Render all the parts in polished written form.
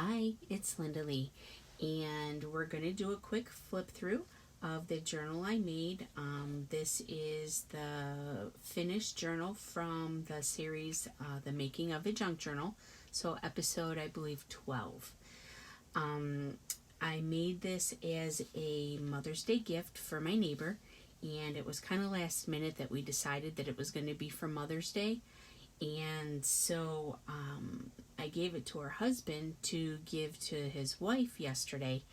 Hi, it's LindaLee, and we're going to do a quick flip through of the journal I made. This is the finished journal from the series, The Making of a Junk Journal, so episode, I believe, 12. I made this as a Mother's Day gift for my neighbor, and it was kind of last minute that we decided that it was going to be for Mother's Day. And so I gave it to her husband to give to his wife yesterday,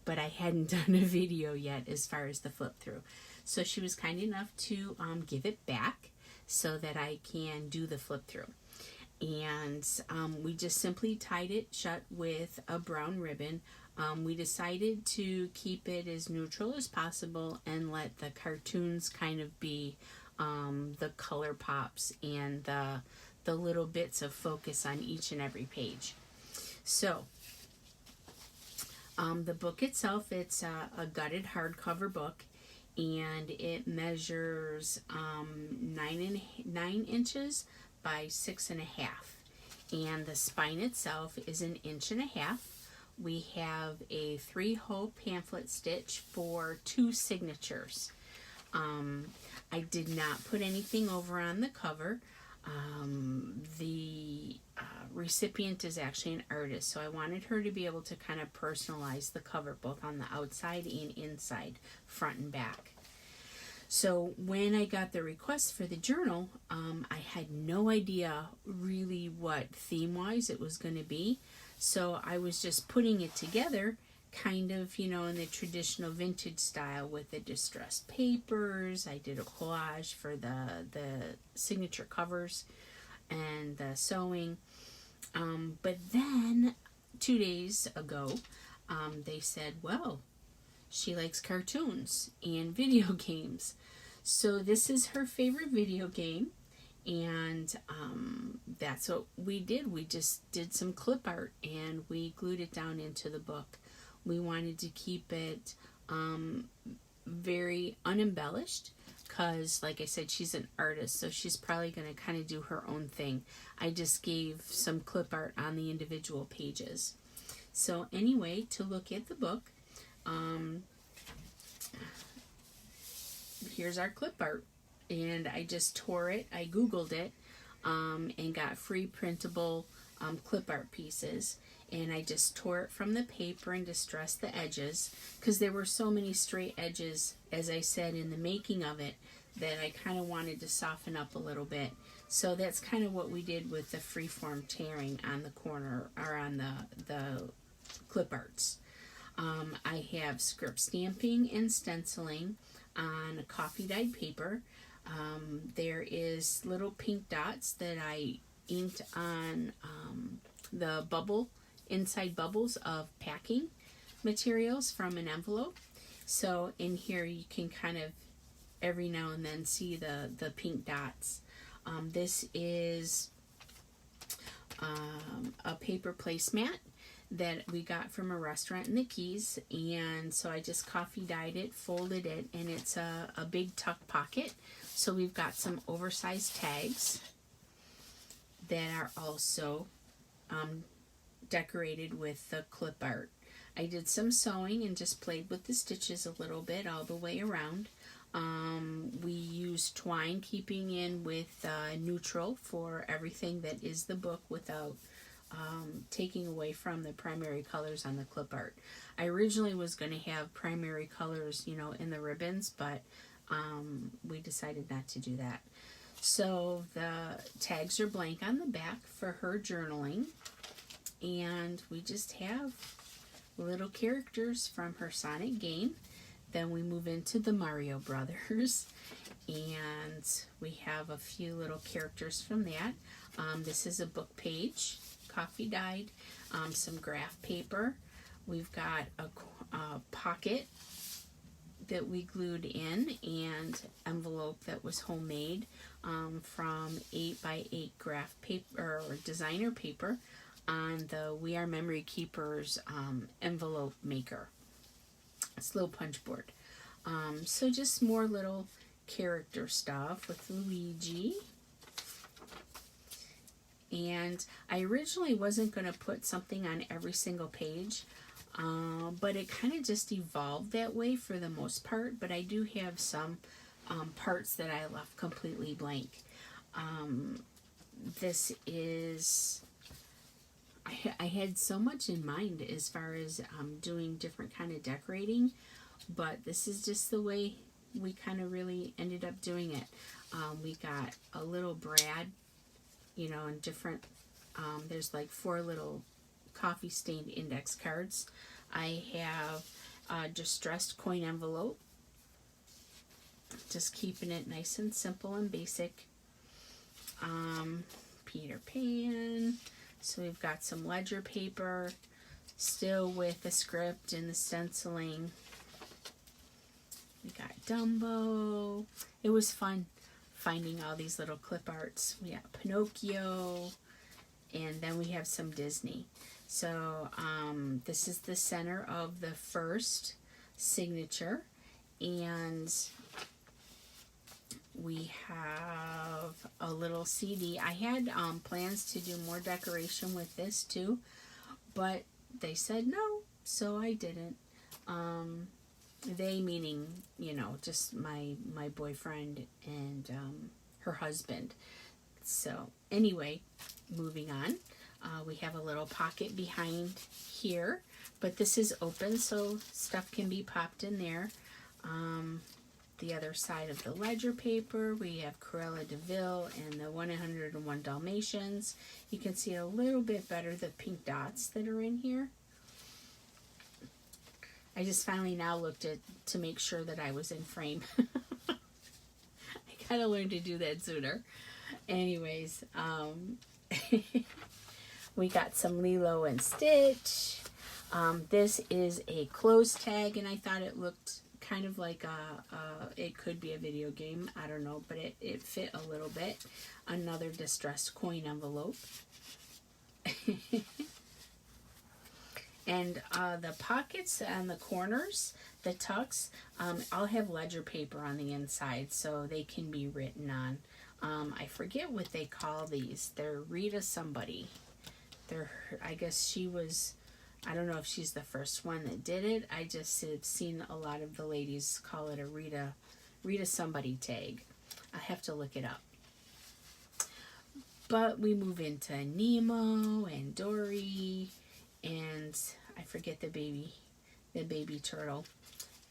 but I hadn't done a video yet as far as the flip through. So she was kind enough to give it back so that I can do the flip through. And we just simply tied it shut with a brown ribbon. We decided to keep it as neutral as possible and let the cartoons kind of be the color pops and the little bits of focus on each and every page. So the book itself, it's a gutted hardcover book, and it measures 9 inches by 6.5, and the spine itself is 1.5 inches. We have a 3-hole pamphlet stitch for 2 signatures. I did not put anything over on the cover. The recipient is actually an artist, so I wanted her to be able to kind of personalize the cover both on the outside and inside, front and back. So when I got the request for the journal, I had no idea really what theme-wise it was going to be. So I was just putting it together kind of, in the traditional vintage style with the distressed papers. I did a collage for the signature covers and the sewing. But then 2 days ago, they said, well, she likes cartoons and video games. So this is her favorite video game. And that's what we did. We just did some clip art and we glued it down into the book. We wanted to keep it very unembellished because, like I said, she's an artist, so she's probably going to kind of do her own thing. I just gave some clip art on the individual pages. So anyway, to look at the book, here's our clip art. And I just tore it, I Googled it, and got free printable clip art pieces. And I just tore it from the paper and distressed the edges because there were so many straight edges, as I said in the making of it, that I kind of wanted to soften up a little bit. So that's kind of what we did with the freeform tearing on the corner, or on the clip arts. I have script stamping and stenciling on a coffee dyed paper. There is little pink dots that I inked on the inside bubbles of packing materials from an envelope. So in here you can kind of every now and then see the pink dots. This is a paper placemat that we got from a restaurant in the Keys, and so I just coffee dyed it, folded it, and it's a big tuck pocket. So we've got some oversized tags that are also decorated with the clip art. I did some sewing and just played with the stitches a little bit all the way around. We used twine, keeping in with neutral for everything that is the book without taking away from the primary colors on the clip art. I originally was going to have primary colors, in the ribbons, but we decided not to do that. So the tags are blank on the back for her journaling, and we just have little characters from her Sonic game. Then we move into the Mario Brothers, and we have a few little characters from that. This is a book page, coffee dyed, some graph paper. We've got a pocket that we glued in, and envelope that was homemade from 8x8 graph paper or designer paper on the We Are Memory Keepers envelope maker. It's a little punch board. So just more little character stuff with Luigi. And I originally wasn't going to put something on every single page, but it kind of just evolved that way for the most part. But I do have some parts that I left completely blank. This is, I had so much in mind as far as doing different kind of decorating, but this is just the way we kind of really ended up doing it. We got a little Brad, you know, and different, there's like 4 little coffee stained index cards. I have a distressed coin envelope, just keeping it nice and simple and basic. Peter Pan. So we've got some ledger paper, still with the script and the stenciling. We got Dumbo. It was fun finding all these little clip arts. We got Pinocchio, and then we have some Disney. So this is the center of the first signature, and we have a little CD. I had plans to do more decoration with this too, but they said no, so I didn't. They meaning, you know, just my boyfriend and her husband. So anyway, moving on. We have a little pocket behind here, but this is open, so stuff can be popped in there. The other side of the ledger paper, we have Cruella de Vil and the 101 Dalmatians. You can see a little bit better the pink dots that are in here. I just finally now looked at to make sure that I was in frame. I gotta learn to do that sooner. Anyways, we got some Lilo and Stitch. This is a closed tag, and I thought it looked kind of like it could be a video game. I don't know, but it fit a little bit. Another distressed coin envelope. And the pockets and the corners, the tucks, I'll have ledger paper on the inside so they can be written on. I forget what they call these. They're Rita somebody. I guess she was, I don't know if she's the first one that did it. I just have seen a lot of the ladies call it a Rita somebody tag. I have to look it up. But we move into Nemo and Dory and I forget the baby turtle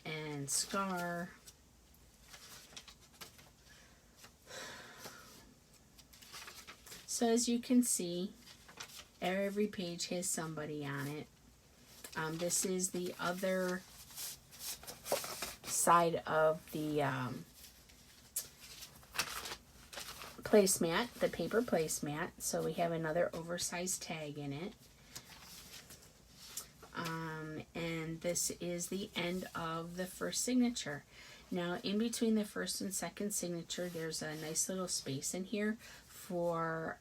and Scar. So as you can see, every page has somebody on it. This is the other side of the placemat, the paper placemat. So we have another oversized tag in it. And this is the end of the first signature. Now, in between the first and second signature, there's a nice little space in here for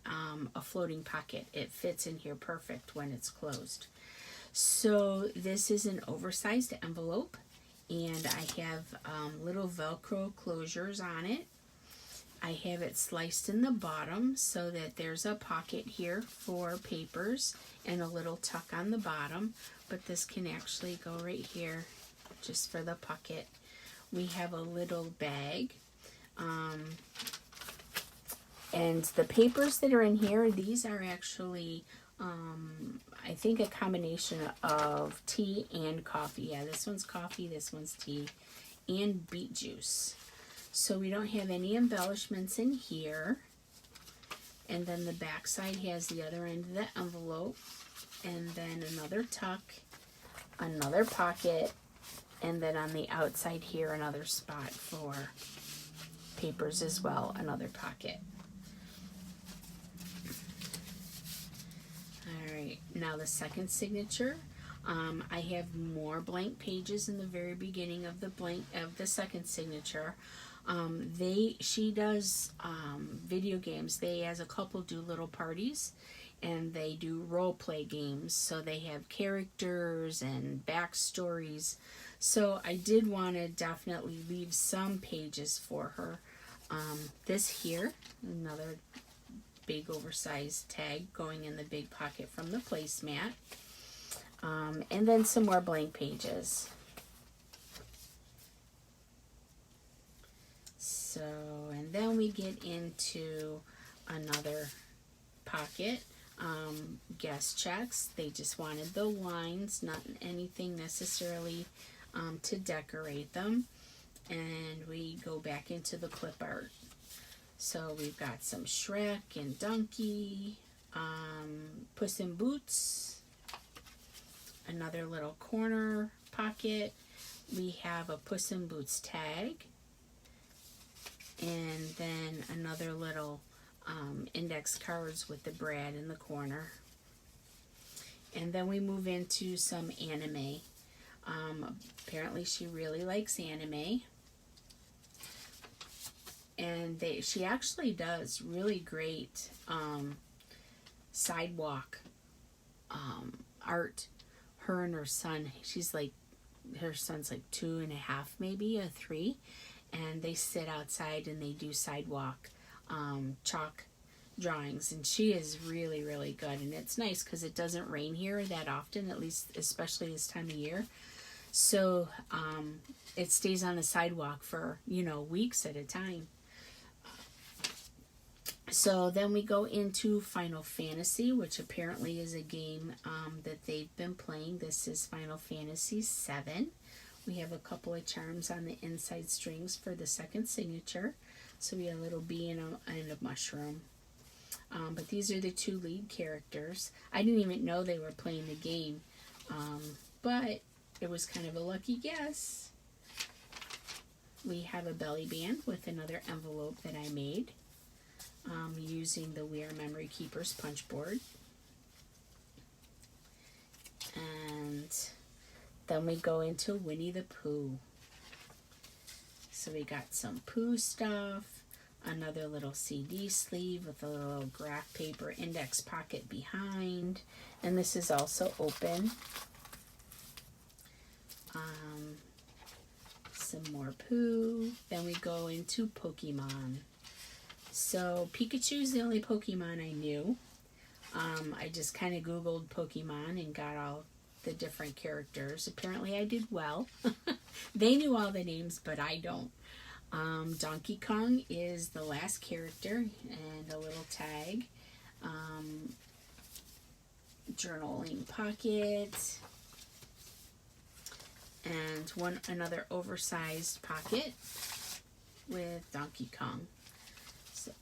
a floating pocket. It fits in here perfect when it's closed. So this is an oversized envelope, and I have little Velcro closures on it. I have it sliced in the bottom so that there's a pocket here for papers and a little tuck on the bottom, but this can actually go right here just for the pocket. We have a little bag. And the papers that are in here, these are actually, I think, a combination of tea and coffee. Yeah, this one's coffee, this one's tea, and beet juice. So we don't have any embellishments in here. And then the back side has the other end of the envelope, and then another tuck, another pocket, and then on the outside here, another spot for papers as well, another pocket. Alright, now the second signature. I have more blank pages in the very beginning of the second signature. She does video games. They, as a couple, do little parties, and they do role play games. So they have characters and backstories. So I did want to definitely leave some pages for her. This here, another big oversized tag going in the big pocket from the placemat. And then some more blank pages. So, and then we get into another pocket. Guest checks. They just wanted the lines, not anything necessarily to decorate them. And we go back into the clip art. So we've got some Shrek and Donkey, Puss in Boots, another little corner pocket. We have a Puss in Boots tag, and then another little index cards with the Brad in the corner. And then we move into some anime. Apparently she really likes anime. And she actually does really great sidewalk art. Her and her son, her son's like 2.5, maybe, or 3. And they sit outside and they do sidewalk chalk drawings, and she is really, really good. And it's nice because it doesn't rain here that often, at least especially this time of year, so it stays on the sidewalk for weeks at a time. So then we go into Final Fantasy, which apparently is a game that they've been playing. This is Final Fantasy 7. We have a couple of charms on the inside strings for the second signature. So we have a little bee and a mushroom. But these are the 2 lead characters. I didn't even know they were playing the game. But it was kind of a lucky guess. We have a belly band with another envelope that I made using the We Are Memory Keepers punch board. And then we go into Winnie the Pooh. So we got some Pooh stuff, another little CD sleeve with a little graph paper index pocket behind, and this is also open. Some more Pooh. Then we go into Pokemon. So Pikachu is the only Pokemon I knew. I just kind of Googled Pokemon and got all the different characters. Apparently I did well. They knew all the names, but I don't. Donkey Kong is the last character, and a little tag. Journaling pocket. And another oversized pocket with Donkey Kong. So,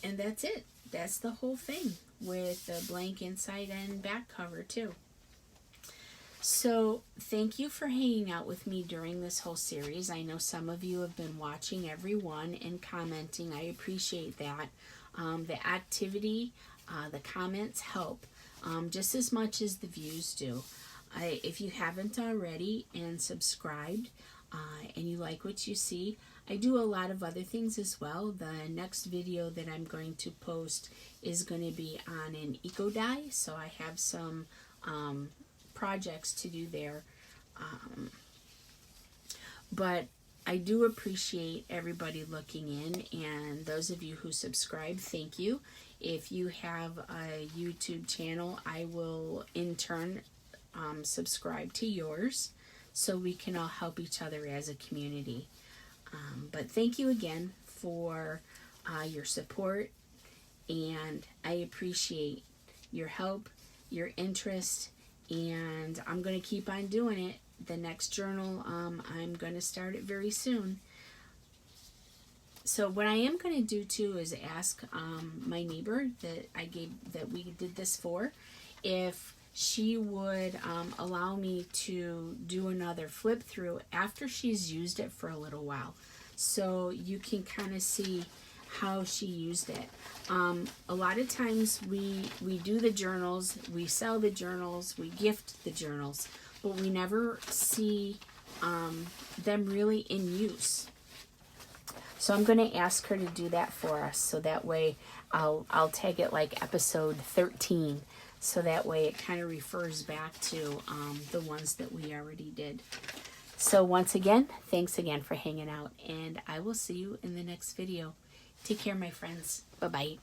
and that's it. That's the whole thing with the blank inside and back cover too. So thank you for hanging out with me during this whole series. I know some of you have been watching every one and commenting. I appreciate that. The activity, the comments help just as much as the views do. If you haven't already and subscribed and you like what you see, I do a lot of other things as well. The next video that I'm going to post is going to be on an eco dye, so I have some projects to do there. But I do appreciate everybody looking in, and those of you who subscribe, thank you. If you have a YouTube channel, I will in turn subscribe to yours so we can all help each other as a community. But thank you again for your support, and I appreciate your help, your interest, and I'm going to keep on doing it. The next journal, I'm going to start it very soon. So what I am going to do too is ask my neighbor that we did this for, if she would allow me to do another flip through after she's used it for a little while, so you can kind of see how she used it. A lot of times we do the journals, we sell the journals, we gift the journals, but we never see them really in use. So I'm going to ask her to do that for us, so that way I'll tag it like episode 13. So that way it kind of refers back to the ones that we already did. So once again, thanks again for hanging out, and I will see you in the next video. Take care, my friends. Bye-bye.